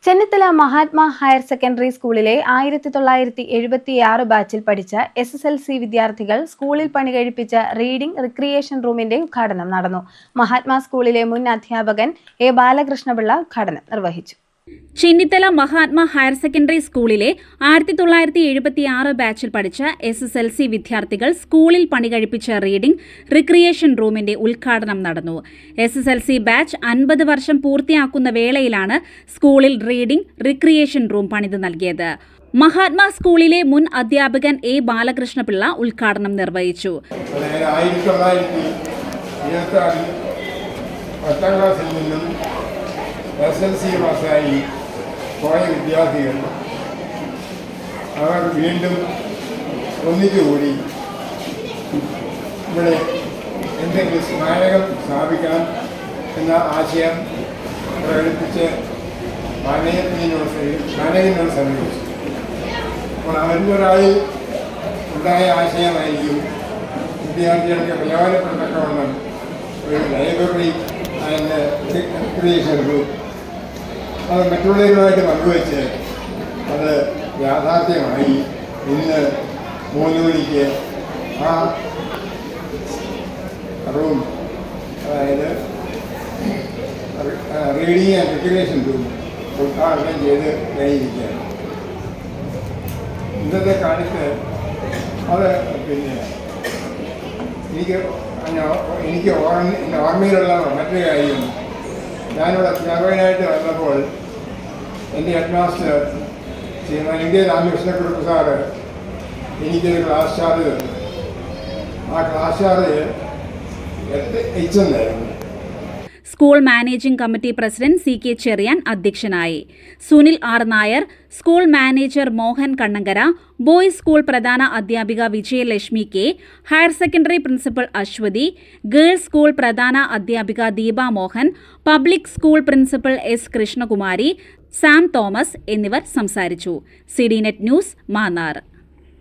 Chennithala Mahatma higher secondary സ്കൂളിലെ 1976 ബാച്ചിൽ പഠിച്ച SSLC വിദ്യാർത്ഥികൾ സ്കൂളിൽ പണികഴിപ്പിച്ച റീഡിംഗ് റിക്രിയേഷൻ റൂമിന്റെ ഉദ്ഘാടനം നടന്നു. മഹാത്മാ സ്കൂളിലെ മുൻ അധ്യാപകൻ A. ബാലകൃഷ്ണപിള്ള ഉദ്ഘാടനം നിർവഹിച്ചു. ചെന്നിത്തല മഹാത്മാ ഹയർ സെക്കൻഡറി സ്കൂളിലെ 1976 ബാച്ചിൽ പഠിച്ച SSLC വിദ്യാർത്ഥികൾ സ്കൂളിൽ പണികഴിപ്പിച്ച റീഡിംഗ് റിക്രിയേഷൻ റൂമിന്റെ ഉദ്ഘാടനം നടന്നു. SSLC ബാച്ച് 50 വർഷം പൂർത്തിയാക്കുന്ന വേളയിലാണ് സ്കൂളിൽ റീഡിംഗ് റിക്രിയേഷൻ റൂം പണിത് നൽകിയത്. മഹാത്മാ സ്കൂളിലെ മുൻ അധ്യാപകൻ A. ബാലകൃഷ്ണപിള്ള ഉദ്ഘാടനം നിർവഹിച്ചു. SSLC പാസ്സായി പോയ വിദ്യാർത്ഥികൾ അവർ വീണ്ടും ഒന്നിച്ചുകൂടി ഇവിടെ എന്തെങ്കിലും സ്മാരകം സ്ഥാപിക്കണം എന്ന ആശയം പ്രകടിപ്പിച്ച് മാനേജ്മെന്റിനോട് സമീപിച്ചു. അപ്പോൾ അവരിലൊരാളിൽ ഉണ്ടായ ആശയമായിരിക്കും വിദ്യാർത്ഥികൾക്ക് പ്രയോജനപ്പെട്ടവണ്ണം ഒരു ലൈബ്രറി ആൻഡ് റിക്രിയേഷൻ റൂം അത് മറ്റുള്ളവരുമായിട്ട് പങ്കുവെച്ച് അത് യാഥാർത്ഥ്യമായി ഇന്ന് 3 മണിക്ക് ആ റൂം, അതായത് റീഡിംഗ് ആൻഡ് റിക്രിയേഷൻ റൂം ഉദ്ഘാടനം ചെയ്ത് കഴിഞ്ഞിരിക്കുകയാണ്. ഇന്നത്തെ കാലത്ത് അത് എനിക്ക് ഓർമ്മയിലുള്ള മറ്റൊരു കാര്യം, ഞാനിവിടെ അധ്യാപകനായിട്ട് വന്നപ്പോൾ എൻ്റെ head master Shriman India Ramakrishnakurup sir എനിക്കൊരു ക്ലാസ് ചാർജ് തന്നു. ആ ക്ലാസ് ചാർജ് 8 എന്നായിരുന്നു. School managing committee president CK Cherian അധ്യക്ഷനായി. Sunil R. Nair, school manager Mohan Kannankara, boys school പ്രധാന അധ്യാപിക Vijayalakshmi K, higher secondary principal Aswathy, girls school പ്രധാന അധ്യാപിക Deepa Mohan, public school principal S. Krishnakumari, Sam Thomas എന്നിവർ സംസാരിച്ചു. CDNet news, Mannar.